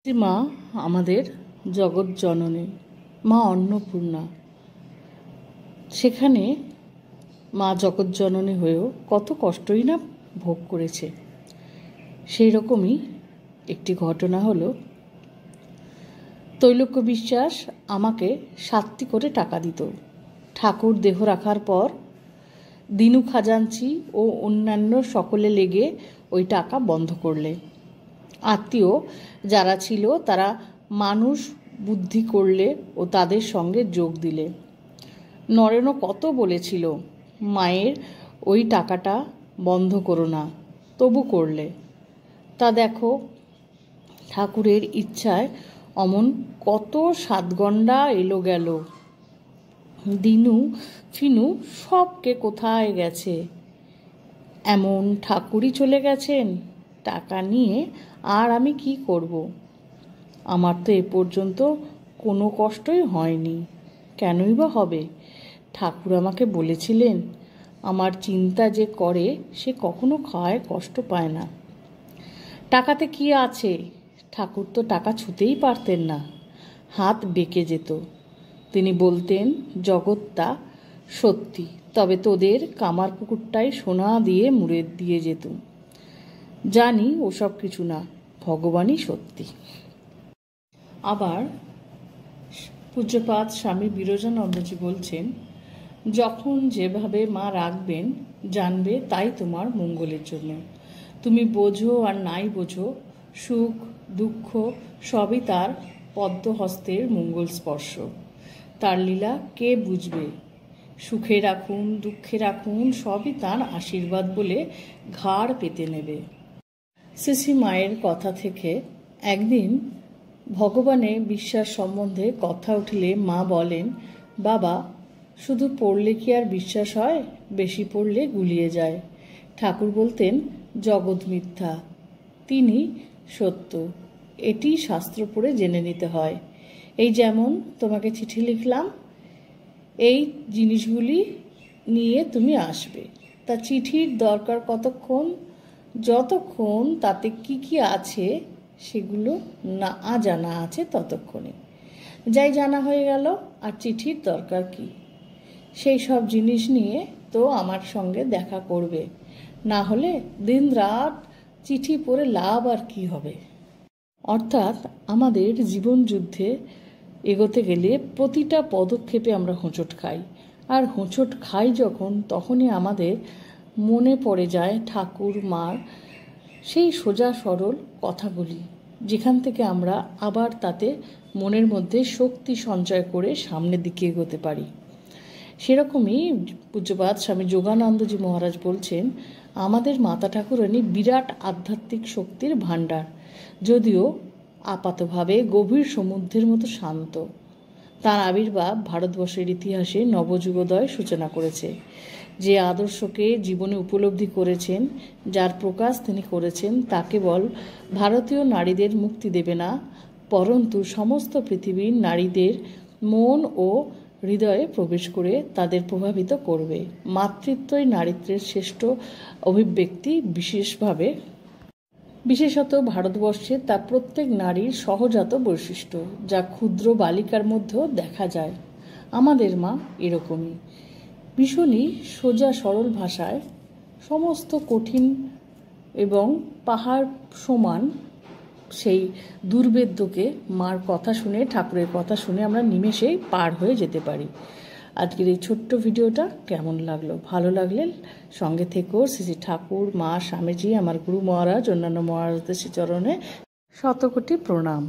মা আমাদের জগৎ জননী, মা অন্নপূর্ণা। সেখানে মা জগৎ জননী হয়েও কত কষ্টই না ভোগ করেছে। সেই রকমই একটি ঘটনা হলো, তৈলক্য বিশ্বাস আমাকে 7টি করে টাকা দিত। ঠাকুর দেহ রাখার পর দিনু খাজাঞ্চি ও অন্যান্য সকলে লেগে ওই টাকা বন্ধ করলে। আত্মীয় যারা ছিল তারা মানুষ বুদ্ধি করলে ও তাদের সঙ্গে যোগ দিলে। নরেনও কত বলেছিল, মায়ের ওই টাকাটা বন্ধ করো না, তবু করলে। তা দেখো, ঠাকুরের ইচ্ছায় অমন কত সাতগণ্ডা এলো গেল। দিনু ফিনু সবকে কোথায় গেছে, এমন ঠাকুরই চলে গেছেন। টাকা নিয়ে আর আমি কি করব? আমার তো এ পর্যন্ত কোনো কষ্টই হয়নি, কেনই বা হবে? ঠাকুর আমাকে বলেছিলেন, আমার চিন্তা যে করে সে কখনো খায় কষ্ট পায় না। টাকাতে কি আছে? ঠাকুর তো টাকা ছুঁতেই পারতেন না, হাত বেঁকে যেত। তিনি বলতেন, জগৎটা সত্যি, তবে তোদের কামার পুকুরটাই সোনা দিয়ে মুড়ে দিয়ে যেতুম। জানি ওসব কিছু না, ভগবানই সত্যি। আবার পূজ্যপাদ স্বামী বিরজানন্দজি বলছেন, যখন যেভাবে মা রাখবেন জানবে তাই তোমার মঙ্গলের জন্য। তুমি বোঝো আর নাই বোঝো, সুখ দুঃখ সবই তার পদ্মহস্তের মঙ্গল স্পর্শ। তার লীলা কে বুঝবে? সুখে রাখুন দুঃখে রাখুন সবই তার আশীর্বাদ বলে ঘাড় পেতে নেবে। শ্রী মায়ের কথা থেকে একদিন ভগবানে বিশ্বাস সম্বন্ধে কথা উঠলে মা বলেন, বাবা, শুধু পড়লে কি আর বিশ্বাস হয়? বেশি পড়লে গুলিয়ে যায়। ঠাকুর বলতেন, জগৎ মিথ্যা, তিনি সত্য। এটি শাস্ত্র পড়ে জেনে নিতে হয়। এই যেমন তোমাকে চিঠি লিখলাম, এই জিনিসগুলি নিয়ে তুমি আসবে। তা চিঠির দরকার কতক্ষণ? যতক্ষণ তাতে কি কি আছে সেগুলো না জানা আছে ততক্ষণে। যাই জানা হয়ে গেল, আর চিঠির দরকার কি? সেই সব জিনিস নিয়ে তো আমার সঙ্গে দেখা করবে, না হলে দিন রাত চিঠি পড়ে লাভ আর কি হবে? অর্থাৎ আমাদের জীবন যুদ্ধে এগোতে গেলে প্রতিটা পদক্ষেপে আমরা হোঁচট খাই। আর হোঁচট খাই যখন, তখনই আমাদের মনে পড়ে যায় ঠাকুর মার সেই সোজা সরল কথাগুলি, যেখান থেকে আমরা আবার তাতে মনের মধ্যে শক্তি সঞ্চয় করে সামনের দিকে এগোতে পারি। সেরকমই পূজ্যপাদ স্বামী যোগানন্দজি মহারাজ বলছেন, আমাদের মাতা ঠাকুরানী বিরাট আধ্যাত্মিক শক্তির ভাণ্ডার, যদিও আপাতভাবে গভীর সমুদ্রের মতো শান্ত। তার আবির্ভাব ভারতবর্ষের ইতিহাসে নবযুগোদয় সূচনা করেছে। যে আদর্শকে জীবনে উপলব্ধি করেছেন, যার প্রকাশ তিনি করেছেন, তা কেবল ভারতীয় নারীদের মুক্তি দেবে না, পরন্তু সমস্ত পৃথিবীর নারীদের মন ও হৃদয়ে প্রবেশ করে তাদের প্রভাবিত করবে। মাতৃত্বই নারীত্বের শ্রেষ্ঠ অভিব্যক্তি। বিশেষত ভারতবর্ষে তা প্রত্যেক নারীর সহজাত বৈশিষ্ট্য, যা ক্ষুদ্র বালিকার মধ্যেও দেখা যায়। আমাদের মা এরকমই, ভীষণই সোজা সরল ভাষায় সমস্ত কঠিন এবং পাহাড় সমান সেই দুর্বেদ্যকে মার কথা শুনে, ঠাকুরের কথা শুনে আমরা নিমেষেই পার হয়ে যেতে পারি। আজকের এই ছোট্ট ভিডিওটা কেমন লাগলো? ভালো লাগলে সঙ্গে থেকেও শ্রী ঠাকুর, মা, স্বামীজি, আমার গুরু মহারাজ, অন্যান্য মহারাজদের শ্রীচরণে শতকোটি প্রণাম।